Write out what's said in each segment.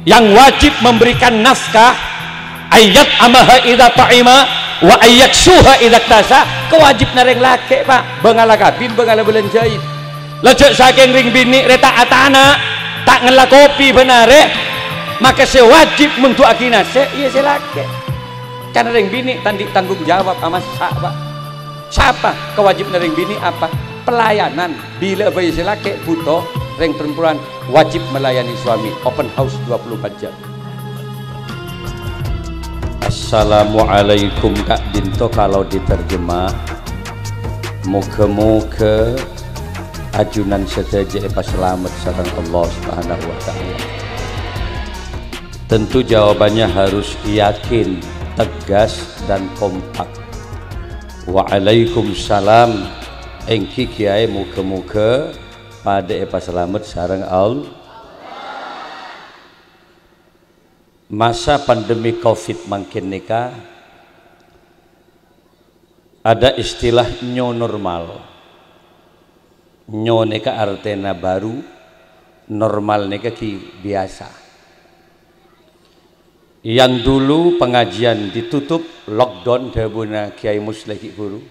yang wajib memberikan nafkah, ayat amaha idza ta'ima wa ayyaksuha idza tasa, kewajib nareng laki Pak, bengala kabin bengala belenjait lejek saking ring bini reta atana tak ngela kopi benare, maka saya wajib untuk akina iya saya laki karena ring bini tanggung jawab sama Pak. Siapa kewajib ring bini apa? Pelayanan. Bila bayi laki butuh ring perempuan wajib melayani suami, open house 24 jam. Assalamualaikum Kak Dinto, kalau diterjemah moga-moga ajunan sedaja pas selamat sareng Allah Subhanahu wa taala. Tentu jawabannya harus yakin, tegas dan kompak. Waalaikumsalam engki kiai muga-muga pada pas selamat sareng Allah. Masa pandemi Covid makin nikah ada istilah new normal. New nikah artinya baru, normal nikah ki biasa. Yang dulu pengajian ditutup, lockdown dahbuna Kiai Musleh Ki Guru,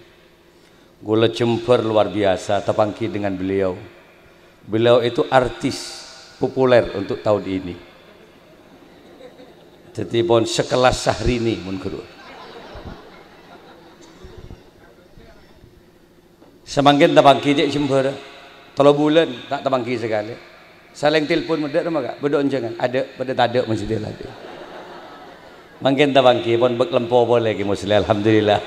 gula jemper luar biasa terpangki dengan beliau. Beliau itu artis populer untuk tahun ini. Jadi pun sekelas Syahrini mun guru. Semangkin terpangki dia jemper, 3 bulan tak terpangki sekali. Saling telepon muda nama gak? Bedok jangan ada pada tak ada masih dia lagi. Mungkin tak bangki pun berkelempo boleh ki Muslim, alhamdulillah.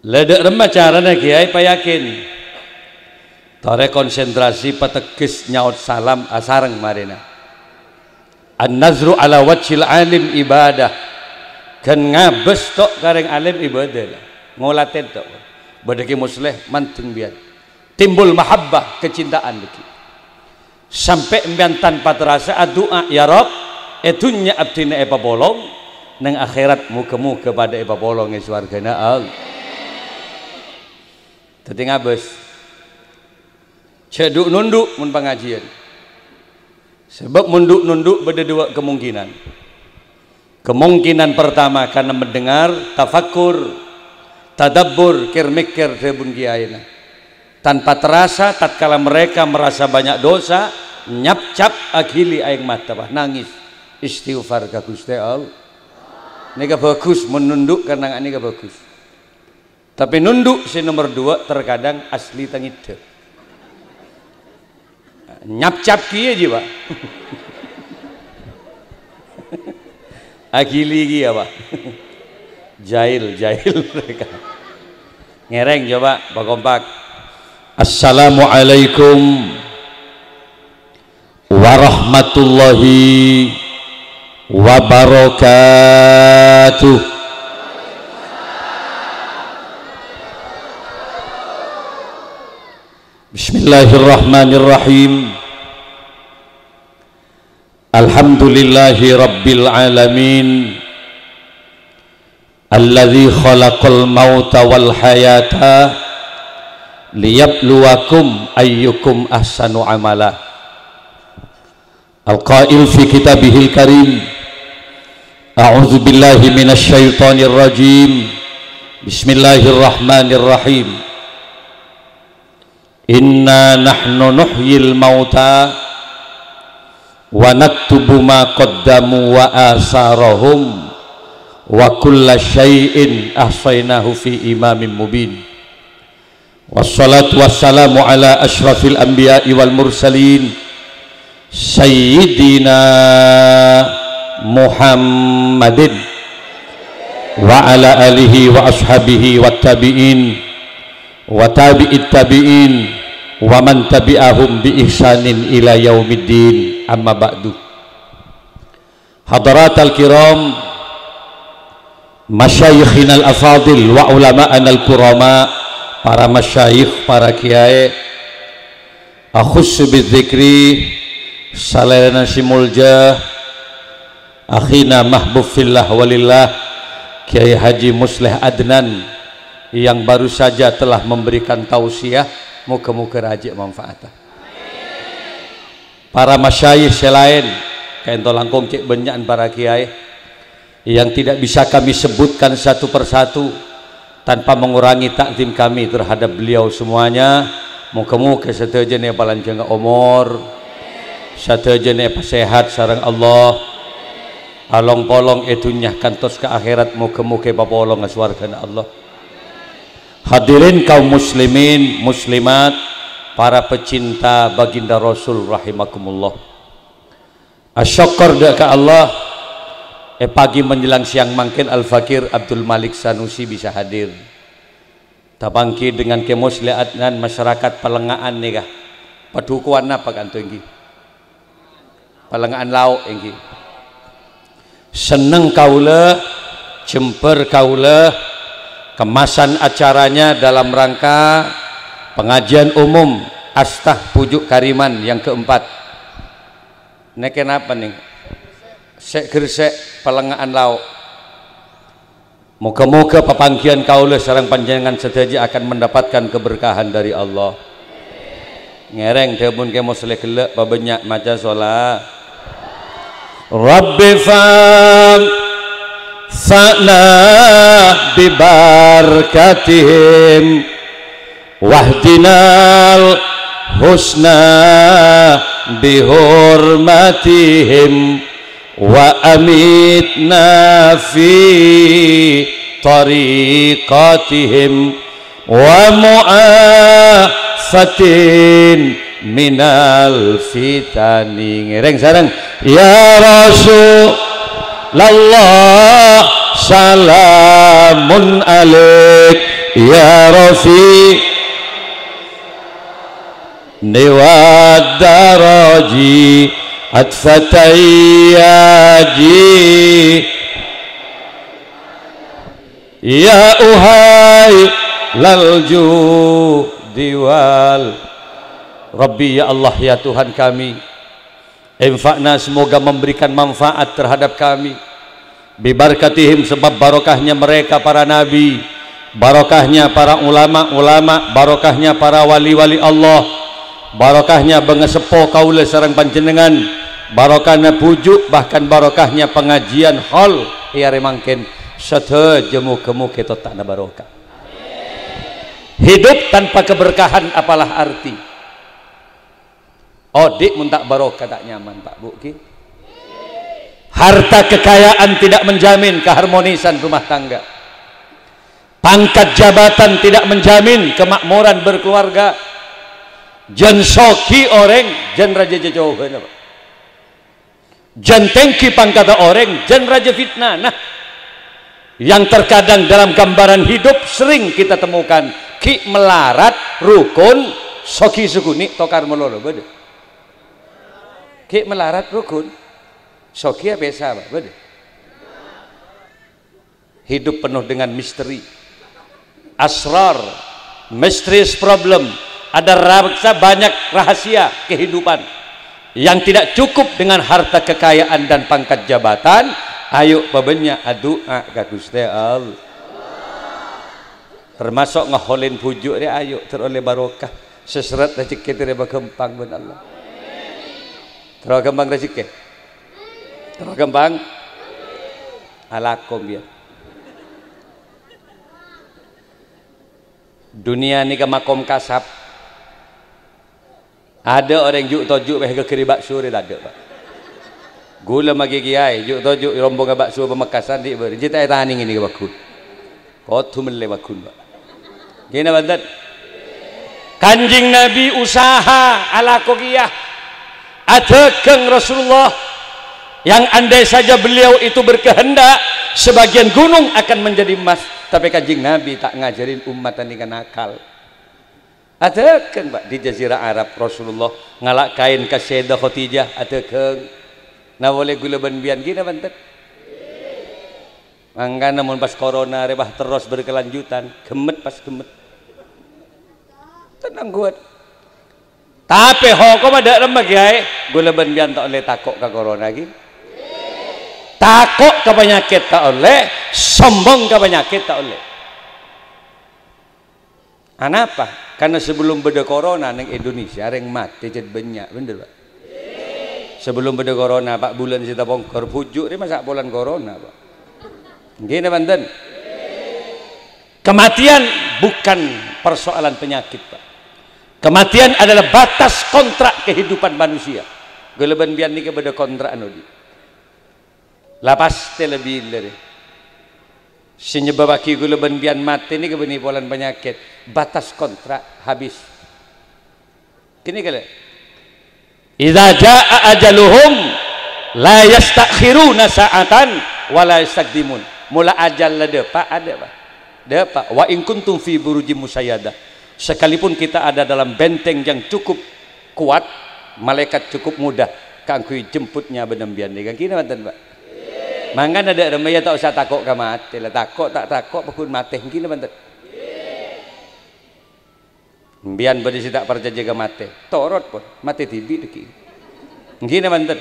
Ledek remah caranya kiai payakin. Tore konsentrasi patekis nyaut salam asareng marina. An-nazru ala wajhil alim ibadah. Kan ngabes tok kareng alim ibadah. Ngolaten tok. Badaki Muslim mantung biar. Timbul mahabbah, kecintaan deki. Sampai embian tanpa terasa doa ya Rob etunya abdina epa bolong nang akhirat muka-muka pada epa bolong e swargana Allah. Tadi ngabes ceduk nunduk mun pengajian, sebab munduk-nunduk beda 2 kemungkinan. Kemungkinan pertama karena mendengar tafakur, tadabbur, kir-mikir debun kiaina. Tanpa terasa tatkala mereka merasa banyak dosa, nyap-cap akhili aing mata bah nangis istighfar ka Gusti Allah. Nika bagus menunduk karena nika bagus. Tapi nunduk si nomor 2 terkadang asli tangit. Nyap-cap kieu je Pak. Akhili ki apa? Jahil mereka. Ngereng coba Pak kompak. Assalamualaikum warahmatullahi wabarakatuh. Bismillahirrahmanirrahim. Alhamdulillahi rabbil alamin, alladzi khalaqal mauta wal hayata liyabluwakum ayyukum ahsanu amala. Al-qail fi kitabihil karim, a'udzu billahi minasy syaithanir rajim, bismillahirrahmanirrahim. Inna nahnu nuhyil mauta wa naktubu ma qaddamu wa asarahum wa kulla syai'in ahsaynahu fi imamin mubin. Wassalatu wassalamu ala asyrafil anbiya'i wal mursalin sayyidina Muhammadin wa ala alihi wa ashabihi wa tabi'in wa tabi'it tabi'in wa man tabi'ahum bi ihsanin ila yaumiddin. Amma ba'du. Hadaratal kiram, masyayikhinal afadil wa ulama'anal kurama, para masyayikh, para kiai, akhussu bidzikri salayana simulja akhina mahbub fillah walillah Kiai Haji Musleh Adnan yang baru saja telah memberikan tausiah muka-muka rajik manfaat. Para masyayikh selain kaento langkung cek benyakan para kiai yang tidak bisa kami sebutkan satu persatu tanpa mengurangi takdim kami terhadap beliau semuanya. Muka-muka sateujeuna palanceunga umur, sateujeuna sehat sareng Allah, along-polong etunya kantos ke akhirat, muka-muka papolong aswargana Allah. Hadirin kaum muslimin muslimat, para pecinta baginda Rasul rahimakumullah. Asyukur ke Allah pagi menjelang siang mangkin Al-Fakir Abdul Malik Sanusi bisa hadir. Tabangki dengan kemuslihat dan masyarakat Palengaan nih kah? Padukuan apa kan tuh engki? Palengaan lauk engki. Seneng kaula, jemper kaula, kemasan acaranya dalam rangka pengajian umum Astah Pujuk Kariman yang keempat. Ini kenapa nih? Sek gersek Palengaan lauk. Moga-moga papangkian kaula sareng panjenengan sedaja akan mendapatkan keberkahan dari Allah. Ngereng temun ke mosle gelek babanyak maca sholat. Rabbi fa'na bibarakatihim wahdinal husna bihurmatihim wa amitna fi tariqatihim wa mu'afatin minal fitani. Ngereng sareng ya Rasulullah salamun alaik ya Rafi niwad daraji atfatayyaji ya uhai lalju diwal Rabbi ya Allah ya Tuhan kami, infakna semoga memberikan manfaat terhadap kami, bibarakatihim sebab barokahnya mereka para nabi, barokahnya para ulama-ulama, barokahnya para wali-wali Allah, barokahnya bengesepo kaula sareng panjenengan, barokahnya pujuk, bahkan barokahnya pengajian hall iare mangken sateje muga-muga tetana barokah. Hidup tanpa keberkahan apalah arti? Odik mun tak barokah tak nyaman Pak Bu ki. Harta kekayaan tidak menjamin keharmonisan rumah tangga. Pangkat jabatan tidak menjamin kemakmuran berkeluarga. Jan soki orang jan raja jajohan apa? Jan tengki pangkata orang jan raja fitnah. Nah, yang terkadang dalam gambaran hidup sering kita temukan ki melarat rukun soki sukuni tokar melolo bede. Ki melarat rukun soki biasa apa bede. Hidup penuh dengan misteri, asrar, mysterious problem. Ada banyak rahasia kehidupan yang tidak cukup dengan harta kekayaan dan pangkat jabatan. Ayo babenya adua ka Gusti Allah, termasuk ngeholin pujuk dia, ayo teroleh barokah seseret rezeki kita berkembang ben Allah. Terus kembang rezeki, terus kembang alakom ya. Dunia ni ke makom kasap. Ada orang juk tojuk beh ke kiri bakso dia tak ada Pak. Gula magi kiai juk tojuk rombong ke bakso Pemekasan di ber. Cita tani ini ke bakun. Kau tu mele bakun Pak. Gina bantet. Kanjing Nabi usaha ala kokiyah. Adekeng Rasulullah yang andai saja beliau itu berkehendak sebagian gunung akan menjadi emas, tapi kanjing Nabi tak ngajarin umat ini kan akal. Ada kan Pak di Jazirah Arab Rasulullah ngalak kain ke Sayyidah Khadijah, ada kan na boleh gula banbian gina bantet. Mangga namun pas corona rebah terus berkelanjutan, gemet pas gemet. Tenang kuat. Tapi hukum ada lemah kiai, gula banbian tak oleh takok ke corona lagi. Takok ke penyakit tak oleh, sombong ke penyakit tak oleh. Kenapa? karena sebelum beda corona neng Indonesia reng mati jadi banyak, bener Pak. Sebelum beda corona Pak bulan kita bongkar pujuk ini masa bulan corona Pak. Gini banten. Kematian bukan persoalan penyakit Pak. Kematian adalah batas kontrak kehidupan manusia. Geleban biar ni kepada kontrak anu di. Lapas lebih dari. Senyebabaki geleban biar mati ni kebeni polan penyakit. Batas kontrak habis. Kini kale. Idza jaa ajaluhum la yastakhiruna sa'atan wa la yastaqdimun. Mula ajal ada Pak, ada Pak. Ada Pak. Wa in kuntum fi burujim musayyadah. Sekalipun kita ada dalam benteng yang cukup kuat, malaikat cukup mudah kangkui jemputnya benembian ni. Kan kira mantan Pak. Mangkan ada remaya tak usah takut ka mati lah. Takut tak takut pun mati. Kira mantan. Bian berisi tak percaya jaga mati. Torot pun mati tibi deki. Gini mantan.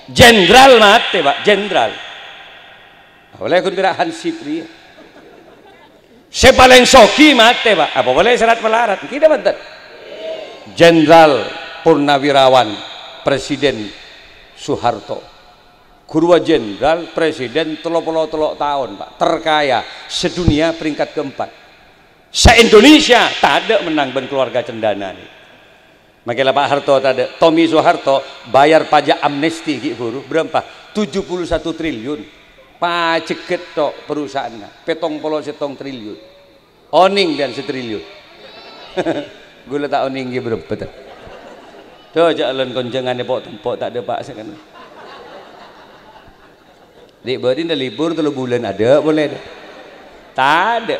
Jenderal mati Pak, jenderal. Boleh kun kira Hansip dia. Saya paling soki mati Pak. Apa boleh syarat melarat? Gini mantan. Jenderal Purnawirawan Presiden Soeharto. Kedua jenderal Presiden 33 tahun Pak. Terkaya sedunia peringkat keempat. Se-Indonesia tak ada menang ben keluarga cendana nih. Makanya Pak Harto tak ada. Tommy Soeharto bayar pajak amnesti ki buruh berapa? 71 triliun. Pajeket tok perusahaannya. Petong polo setong triliun. Oning dan setriliun. Gula tak oning ki berapa tak? Tuh jalan konjangan pok tempok tak ada Pak sekarang. Dik berdin dah libur 3 bulan ada boleh ada. Tak ada.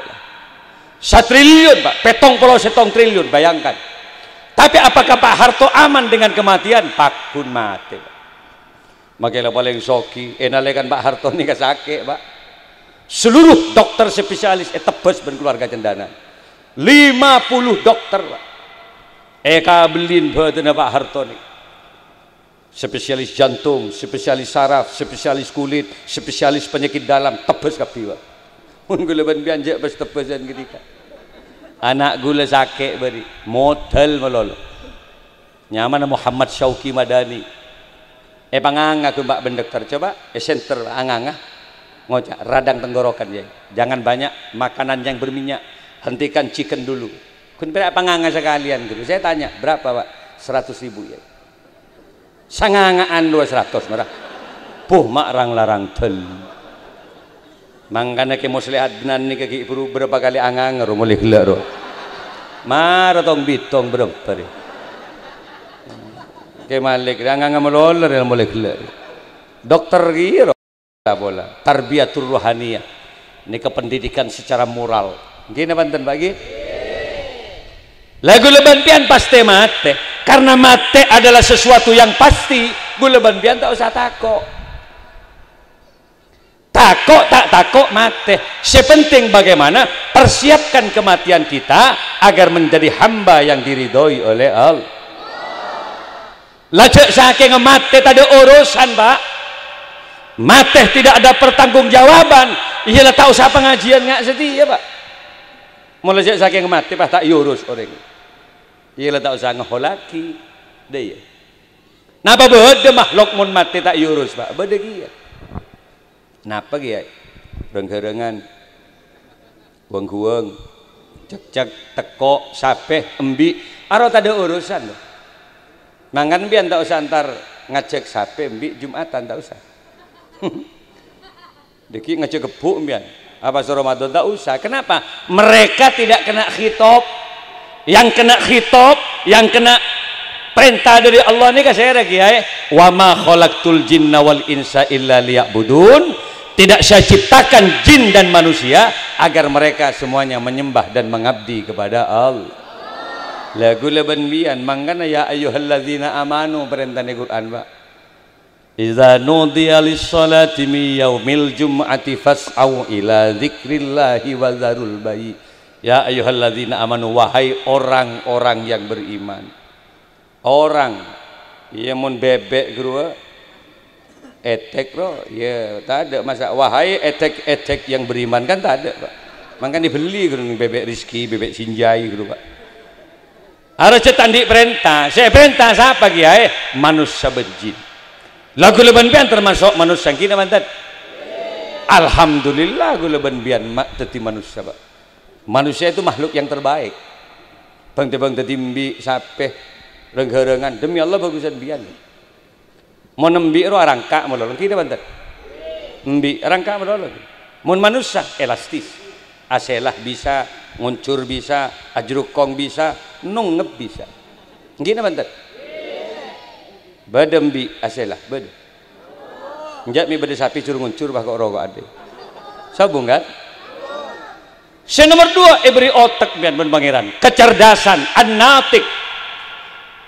1 triliun Pak, petong polo setong triliun, bayangkan. Tapi apakah Pak Harto aman dengan kematian? Pakun mati Pak. Makanya paling soki, enalekan Pak Harto ni kasake Pak. Seluruh dokter spesialis tebes ben keluarga cendana. 50 dokter Pak. Eka belin badan Pak Harto ni. Spesialis jantung, spesialis saraf, spesialis kulit, spesialis penyakit dalam, tebes kabeh Pak. Mun gula ban bianjak pas tepesan ketika. Anak gula sakit beri, modal melolo. Nyaman Muhammad Syauki Madani. Panganga aku Mbak Bendekter coba, center anganga. Ngocak radang tenggorokan ya. Jangan banyak makanan yang berminyak. Hentikan chicken dulu. Kun pira panganga sekalian gitu. Saya tanya, berapa Pak? 100.000 ya. Sangangaan 200 merah. Puh mak larang tel. Mangkana ke muslihat benan ni kaki buru berapa kali angang ro mulai gelak ro. Mar tong bitong berapa ni. Ke malik angang melolor yang mulai gelak. Dokter giro bola. Tarbiyatur rohaniyah. Ini kependidikan secara moral. Gini banten bagi. Lagu lebantian pasti mate. Karena mate adalah sesuatu yang pasti. Gue lebantian tak usah takut. Takut tak takut mati. Sepenting bagaimana persiapkan kematian kita agar menjadi hamba yang diridhoi oleh Allah. Lajak saking mati tak ada urusan Pak. Mati tidak ada pertanggungjawaban. Iyalah tak usah pengajian ngak setia Pak. Mulai saking mati Pak tak urus orang. Iyalah tak usah ngeholaki. Dia. Napa beda makhluk mun mati tak urus Pak. Beda dia. Napa kia? Rengkerengan, weng-weng, cek-cek, teko, sapeh, embi, aro tak ada urusan loh. Mangan bian tak usah antar ngecek sapeh, embi, Jumatan tak usah. Deki ngecek gebuk bian, apa Ramadan tak usah. Kenapa? Mereka tidak kena khitab. Yang kena khitab, yang kena perintah dari Allah ni kasih kiai. Wa ma khalaqtul jinna wal insa illa liya'budun. Tidak saya ciptakan jin dan manusia agar mereka semuanya menyembah dan mengabdi kepada Allah. Lagu lebanbian mangkana ya ayyuhalladzina amanu perintah Quran Pak. Idza nudiya lis-salati min yaumil jum'ati fas'au ila dzikrillahi wa dzarul bai. Ya ayyuhalladzina amanu wahai orang-orang yang beriman. Orang yang mun bebek guru etek bro, ya tak ada masa wahai etek yang beriman kan tak ada Pak. makanya dibeli gitu bebek Rizki, bebek Sinjai gitu Pak. Harus cetandik perintah, saya perintah siapa kiai? Manusia berjin. Lagu leban bian termasuk manusia kita mantan. Alhamdulillah gue leban bian mak teti manusia Pak. Manusia itu makhluk yang terbaik. Bang tetimbi sampai renggerengan demi Allah bagusan bian. Mau nembi ro rangka melolong kita mantan. Nembi rangka melolong. Mau manusia elastis. Aselah bisa, nguncur bisa, ajrukong bisa, nungep bisa. Gini mantan. Badembi aselah bade. Njak mi bade sapi suruh nguncur bah kok rokok ade. Sabung kan? Yang nomor 2 beri otak biar pangeran. Kecerdasan an-natik.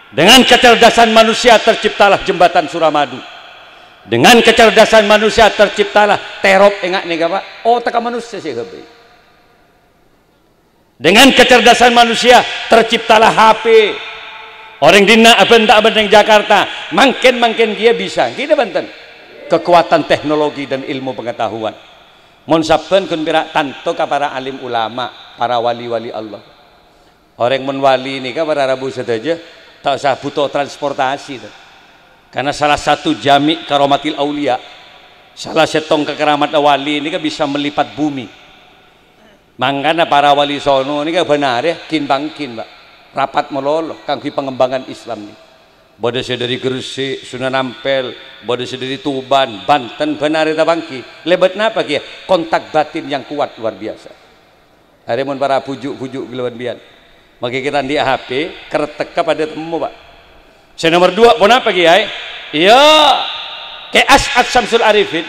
Dengan kecerdasan manusia terciptalah jembatan Suramadu. Dengan kecerdasan manusia terciptalah terop engak nih Pak. Otak manusia sih gabe. Dengan kecerdasan manusia terciptalah HP. Orang dina abang Jakarta makin dia bisa kita banten kekuatan teknologi dan ilmu pengetahuan monsapen kun pira tanto ka para alim ulama para wali-wali Allah orang menwali ini ka para rabu saja tak usah butuh transportasi karena salah satu jami karomatil aulia salah setong kekeramat wali ini ka bisa melipat bumi mangkana para wali sono ini ka benar ya kin bangkin Pak rapat meloloh kanggo pengembangan Islam nih. Bode dari Gresik, Sunan Ampel, bode dari Tuban, Banten, benar eta bangki. Lebet napa kieu? Kontak batin yang kuat luar biasa. Hari mun para pujuk-pujuk gelawan bian. Maka kita di HP keretek pada temu Pak. Saya nomor 2 pun apa kiai? Iya. Ke As'ad Syamsul Arifin.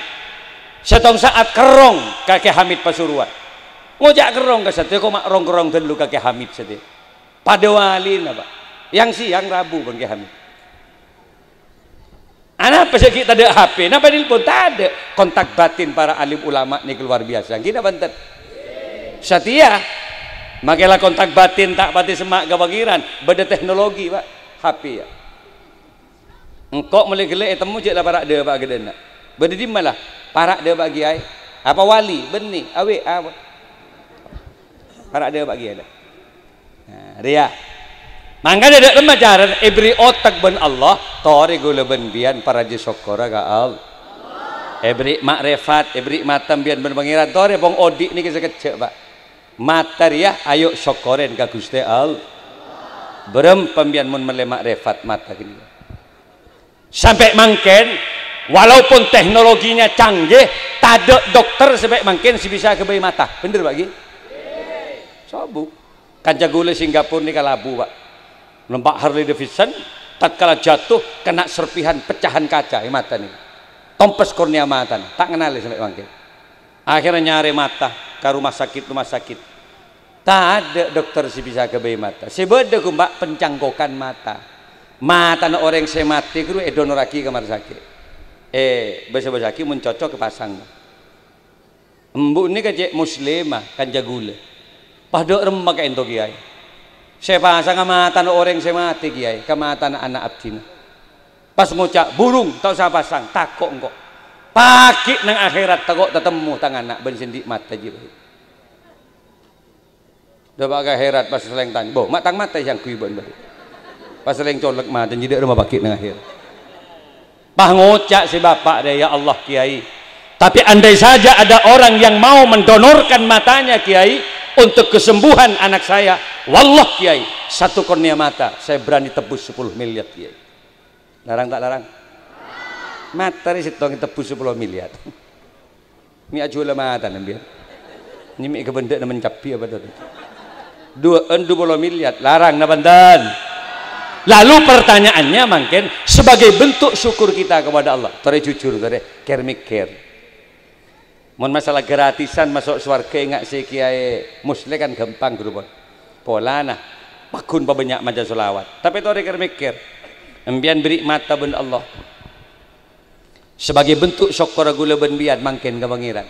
Setong saat kerong kakek Hamid Pasuruan. Ngojak kerong ka satya kok mak rong-rong dulu kakek Hamid satya. Pada wali apa? Yang siang Rabu Bang Hamid. Anak apa sih kita ada HP? Napa nelpon tak ada kontak batin para alim ulama nih luar biasa. Kita bantet. Setia. Makailah kontak batin tak pati semak gawagiran. Beda teknologi Pak. HP ya. Engkau mulai gelek temu je lah para dia Pak gedena. Beda di malah para dia Pak Kiai. Apa wali benih awe apa? Para dia Pak Kiai. Nah, dia mangga ada lemah jaran beri otak ben Allah tori gula ben bian para jisokora ka al beri makrifat beri matam bian ben pangeran tori bong odi ni kecek Pak mata dia ayo syukurin ka Gusti al berem pembian mun mele makrifat mata gini sampai mangken walaupun teknologinya canggih tada dokter sampai mangken si bisa kebayi mata bener Pak Gi sabuk Kancah gula Singapura ini kalabu Pak numpak Harley Davidson tatkala jatuh kena serpihan pecahan kaca di mata nih tompes kornea mata nih. Tak kenal sampai bangkit akhirnya nyari mata ke rumah sakit tak ada dokter si bisa kebayi mata sebeda kumbak pencangkokan mata na orang saya mati kru donoraki kamar sakit bahasa sakit mencocok ke pasang embu ini kajek muslimah kancah gula pada remah kain to kiai. Saya pasang kamatan orang saya mati kiai, kamatan anak abdina. Pas ngucap burung tau saya pasang takok engkau. Pagi nang akhirat takok tetemu tangan anak bensin di mata jiwa. Dah pakai akhirat pas seleng tanya, boh matang mata yang kui bon balik. Pas seleng colek mata jadi rumah pagi nang akhirat. Bah ngucap si bapak dia ya Allah kiai. Tapi andai saja ada orang yang mau mendonorkan matanya kiai untuk kesembuhan anak saya wallah kiai satu kornea mata saya berani tebus 10 miliar kiai larang tak larang mata ini setong tebus 10 miliar ini ajulah mata nambiar ini mi kebendek na mencapi apa tadi 20 miliar larang na bandan lalu pertanyaannya mungkin sebagai bentuk syukur kita kepada Allah tore jujur tore care mikir mun masalah gratisan masuk surga enggak si kiai muslim kan gampang gerupon pola nah pakun pa banyak maca selawat tapi tori mikir embian beri mata ben Allah sebagai bentuk syukur gula ben bian mangkin ka pangeran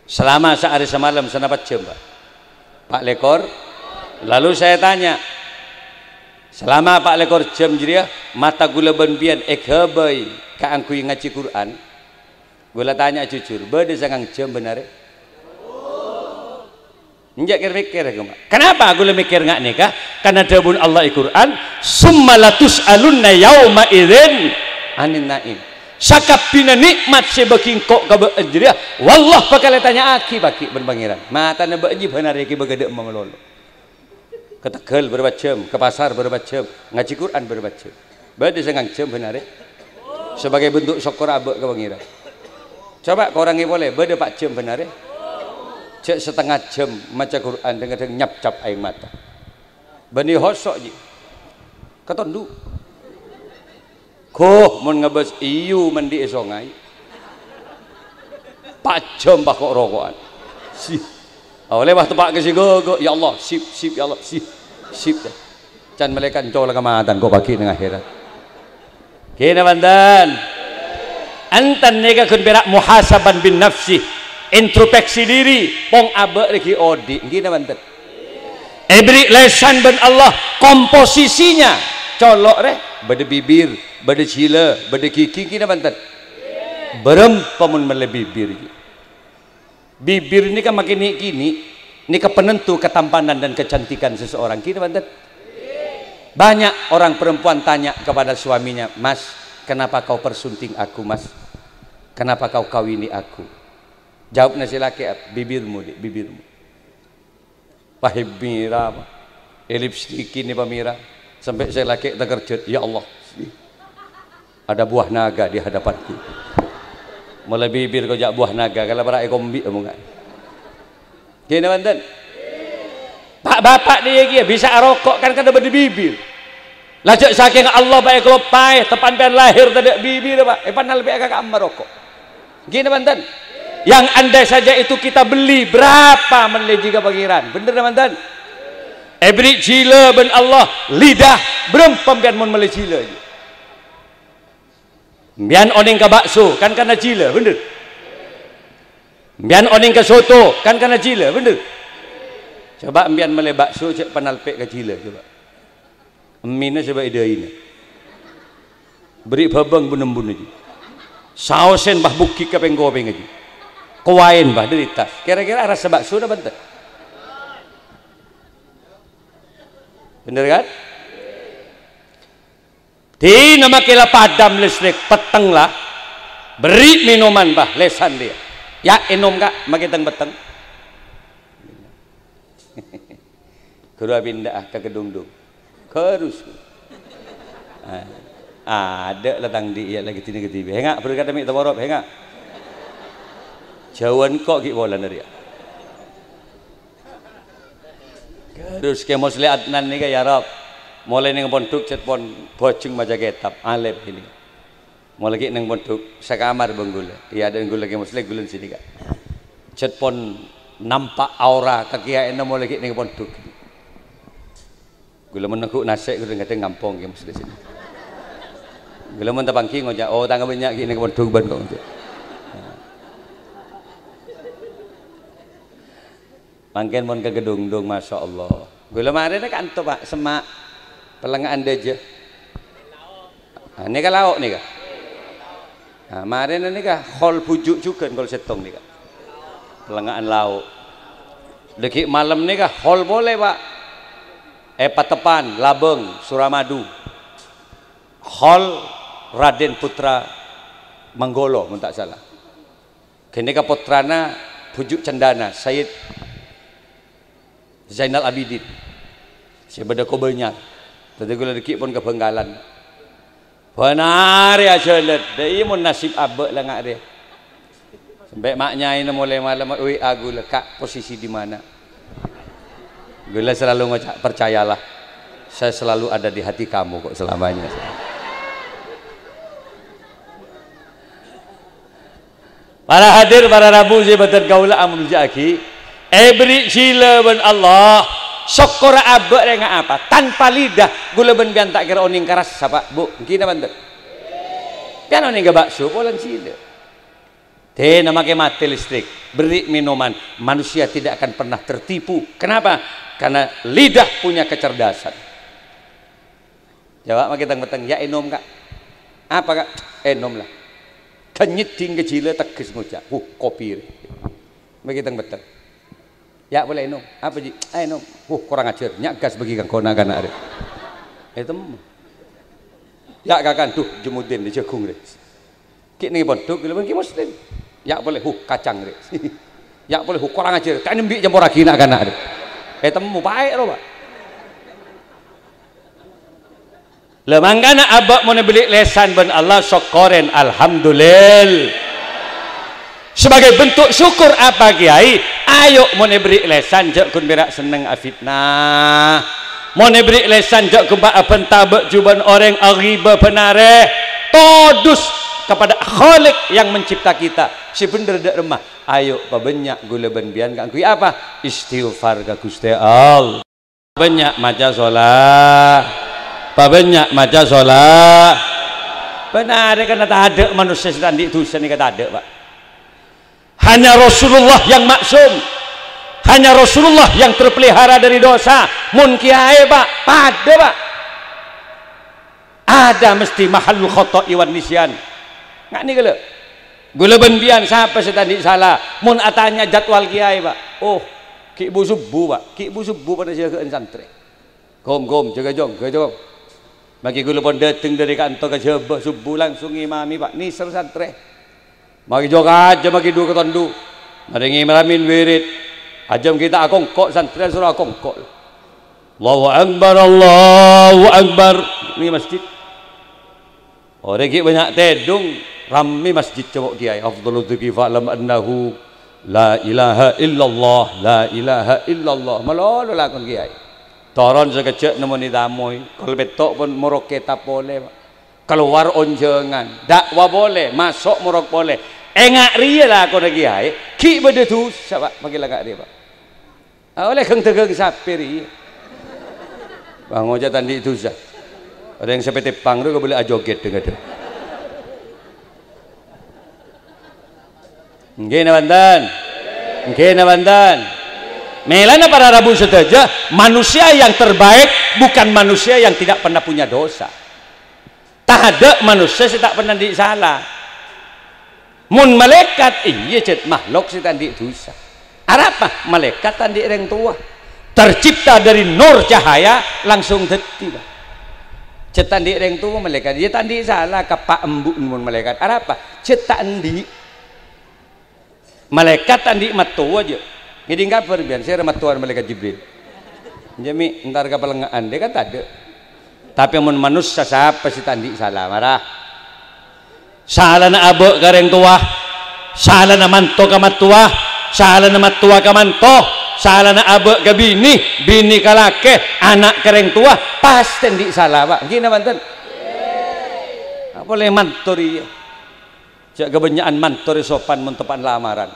selama sehari semalam senapat jam Pak Lekor lalu saya tanya selama Pak Lekor jam jadi mata gula ben bian ekhabai ka angku ngaji Quran gula tanya jujur bade sangang jam benar Njak mikir aku. Kenapa aku mikir ngak nikah? Karena dawuh Allah Al-Qur'an, "Summa latus'alunna yauma idzin anin naim." Sakap bina nikmat sebeki kok ka beujriah. Wallah bakal tanya aki baki ben pangeran. Mata na beuji benar iki begede mengelolo. Ke Tegal berapa jam, ke pasar berapa jam, ngaji Quran berapa jam. Bade sengang jam benar. Sebagai bentuk syukur abek ke pangeran. Coba ke orangnya boleh, bade 4 jam benar. Cek setengah jam maca Quran dengan nyap-cap air mata. Bani hosok je. Ketondu. Koh mun ngebes iu mandi esongai. 4 jam pak kok rokokan. Sih. Oleh waktu pak ke sigo, ya Allah, sip ya Allah, sip. Can malaikat cola kamatan kok bagi dengan akhirat. Kena bandan. Antan nega kun berak muhasaban bin nafsi. Introspeksi diri pong abe lagi odi gini banten ebri lesan ben Allah komposisinya colok reh bade bibir bade cila bade kiki gini banten berem pamun mele bibir ini kan makin kini ini penentu ketampanan dan kecantikan seseorang gini banten banyak orang perempuan tanya kepada suaminya, "Mas, kenapa kau persunting aku, Mas? Kenapa kau kawini aku?" Jawab nasi laki, bibirmu, bibirmu. Pahib mira, lipstick ini pamira. Sampai saya laki terkejut, ya Allah, ada buah naga di hadapanku. Mulai bibir kau jak buah naga, kalau berai kombi kamu kan. Gini banten. Pak bapak dia kia bisa rokok kan kada berde bibir. Lajak saking Allah baik kelopai, tepan pian lahir tidak bibir pak. Panal lebih agak amar rokok. Gini banten. Yang andai saja itu kita beli berapa menleji ke pangeran, bener teman-teman? Ebri cila ben Allah lidah berapa pian mon mele cila je. Bian oning ke bakso kan karena cila, bener? Bian oning ke soto kan karena cila, bener? Coba bian mele bakso cek panalpek ke cila coba. Emina coba ide ini. Beri babang bunembun aja. Sausen bah buki ke penggopeng aja. Kawain bah derita. Kira-kira rasa bakso dah banten. Bener kan? Di nama kila padam listrik peteng lah. Beri minuman bah lesan dia. Ya enom kak makiteng peteng. Kedua pindah ke gedung-gedung. Kerus. Ada latang di ya lagi tini ke TV. Hengak berkata mik tawarop hengak. Jauhan kok ki bolan dari. Terus ke mosle Adnan ni ya Rob. Mulai ning pondok cet pon bojeng maca kitab alif ini. Mulai ki ning pondok sakamar benggul. Iya ada benggul lagi mosle gulen sini kak. Cet pon nampak aura kekiaian mulai ki ning pondok. Gula menengku nasik gula ngate ngampong ki mosle sini. Gula men tapangki ngoja oh tangga banyak ki ning pondok ban kok. Mangken mon ke gedung-gedung masya Allah. Gula mari nak anto pak semak pelengahan aja. Ini kan lauk nih kak. Nah, mari ini kak hol pujuk juga kalau setong nih kak. Pelengahan lauk. Deki malam nih kak hol boleh pak. Patepan, Labeng, Suramadu. Hol Raden Putra Manggolo, tak salah. Kini kak putrana pujuk cendana Sayyid Zainal Abidin sebeda ko banyak tadi gula dikit pun kebenggalan benar ya jelet dai mun nasib abek lah ngak dia sampai maknya ini mulai malam ui aku lekak posisi di mana gula selalu ngocak percayalah saya selalu ada di hati kamu kok selamanya para hadir para rabu jabatan kaula amul jaki beri sila ben Allah syukur abek dengan apa tanpa lidah gula ben bian tak kira oning keras siapa bu kita bantu pian oning ke bakso polan sila teh nama ke mati listrik beri minuman manusia tidak akan pernah tertipu kenapa karena lidah punya kecerdasan jawab mak kita beteng ya enom kak apa kak enom lah kenyit tinggi cila tekis ngucap kopi mak kita beteng Ya boleh nom. Apa ji? Nom. Kurang ajar. Nyak gas bagi kang kona kana ada. Itu. Ya kakan tuh jemudin di jagung deh. Kik ni pondok bila bagi muslim. Ya boleh kacang deh. Ya boleh kurang ajar. Tak nembi jempol lagi nak kana deh. Temu baik lo pak. Lemangkana abak mau beli lesan ben Allah syukurin alhamdulillah. Sebagai bentuk syukur apa kiai? Ayo mau beri lesan jak kun berak seneng afitnah. Mau beri lesan jak kun bak pentabak juban orang aghiba penare. Todus kepada Khalik yang mencipta kita. Si bener dak remah. Ayo pabenyak gula benbian kang kui apa? Istighfar ka Gusti Allah. Banyak maca sholat. Pabenyak maca sholat. Benar kan tak ada manusia sedang itu seni kata ada pak. Hanya Rasulullah yang maksum, hanya Rasulullah yang terpelihara dari dosa. Mun kiai pak, pada pak, ada mesti mahal khotok iwan nisyan. Nggak nih kalau gula benbian siapa tadi salah. Mun atanya jadwal kiai pak, ki bu subuh pak, ki bu subuh pada jaga santri. Gom jaga jong. Bagi gula pun datang dari kantor ke subuh langsung imami pak, ni santri. Magi joga aja magi dua ketondu. Maringi meramin wirid. Ajam kita akongkok santri surah akongkok. Allahu Akbar. Ini masjid. Orang ki banyak tedung rami masjid cowok kiai. Afdhalu dzikri fa'lam annahu la ilaha illallah. Malolo lakon kiai. Toron sekejap nemoni damoi. Kalau betok pun moroke tak boleh. Keluar onjengan. Dakwah boleh, masuk morok boleh. Engak ria lah kau lagi ay, ki benda tu, siapa panggil agak dia pak. Oleh keng tegeng sapiri, bang oja tadi itu sah. Ada yang sampai tepang tu kau boleh ajoget dengan tu. Gena bandan. Melana para Rabu saja, manusia yang terbaik bukan manusia yang tidak pernah punya dosa. Tak ada manusia yang tak pernah disalah. Mun malaikat iya cet makhluk si tandi dosa. Apa? Malaikat tandi orang tua. Tercipta dari nur cahaya langsung deti. Cet tandi orang tua malaikat. Dia tandi salah kapak embuk mun malaikat. Apa? Cet tandi. Malaikat tandi matu aja. Jadi enggak berbian saya matuan malaikat Jibril. Jadi entar kepelengaan dia kan tak ada. Tapi mun manusia siapa si tandi salah marah. Salah na abok kareng tua, salah na manto kamatua, salah na matua kamanto, salah na abok ke bini ka lake, anak kareng tua, pasti di salah pak. Gini banten. Boleh mantori. Jak kebanyakan mantori sopan mentepan lamaran.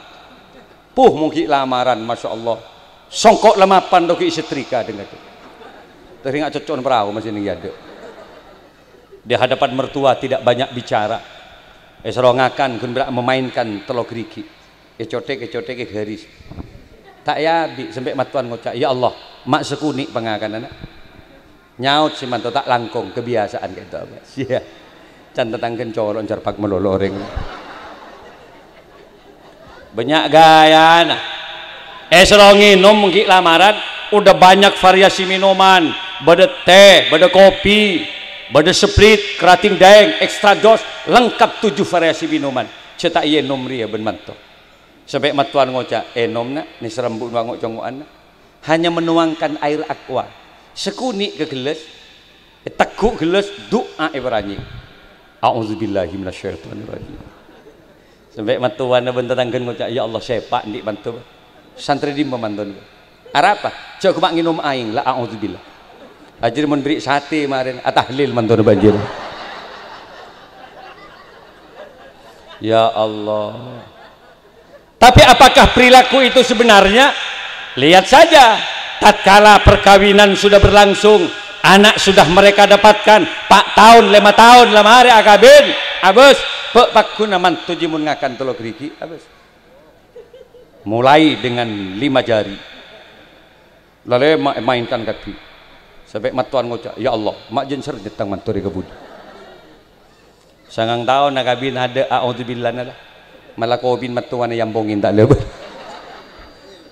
Mungkin lamaran, masya Allah. Songkok lemapan doki setrika dengan itu. Teringat cocok perahu masih ini ada. Di hadapan mertua tidak banyak bicara. Serongakan kun berak memainkan telok riki. Cotek garis. Tak ya bi sampai matuan ngocak, ya Allah, mak sekuni pengakan anak. Nyaut si mantu tak langkung kebiasaan gitu apa. Sia. Can tetangken colon jarpak meloloreng. Banyak gaya nah. Serongi nom mungkin lamaran udah banyak variasi minuman, beda teh, beda kopi, beda split, kerating daeng, extra dos, lengkap 7 variasi minuman. Cetak iya nom ria ben manto. Sampai matuan ngocak, nom nak, ni serembut bangok congokan nak. Hanya menuangkan air aqua, sekuni ke gelas, teguk gelas, doa Ibrani. A'udzubillahi minasyaitonirrajim. Sampai matuan bentar tanggen ngocak, ya Allah sepak ndik bantu. Santri di memantun. Apa? Cok mak nginum aing la a'udzubillah. Ajir mun beri sate kemarin atahlil mantun banjir. Ya Allah. Tapi apakah perilaku itu sebenarnya? Lihat saja. Tatkala perkawinan sudah berlangsung, anak sudah mereka dapatkan, 4 tahun, 5 tahun, lama hari akabin, abus, pak kuna mantu jimun ngakan telok riki, abus. Mulai dengan 5 jari. Lalu mainkan kaki. Sampai matuan ngocak, ya Allah, mak jenser jetang mantu di kebun. Sangang tahun nakabin ada a'udzubillah nala. Malah kau bin matuan yang bongin tak lebar.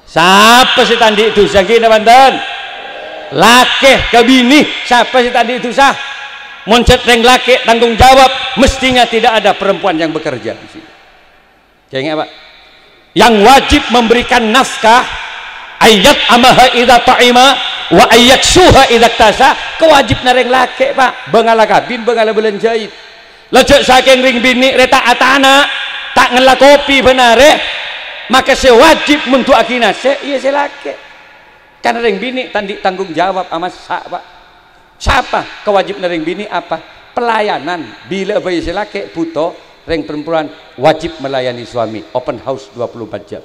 Siapa sih tandi itu sah gini banten? Laki ke bini. Siapa sih tandi itu sah? Moncet reng laki tanggung jawab. Mestinya tidak ada perempuan yang bekerja di sini. Jangan apa? Yang wajib memberikan nafkah ayat amaha idza ta'ima wa ayyaksuha idza tasa, kewajib nareng laki pak bengala kabin bengala belanjait lecek saking ring bini reta atana tak ngela kopi benare maka sewajib untuk akina iya selake kan ring bini tandi tanggung jawab amas pak siapa kewajib nareng bini apa pelayanan bila bayi selake puto ring perempuan wajib melayani suami open house 24 jam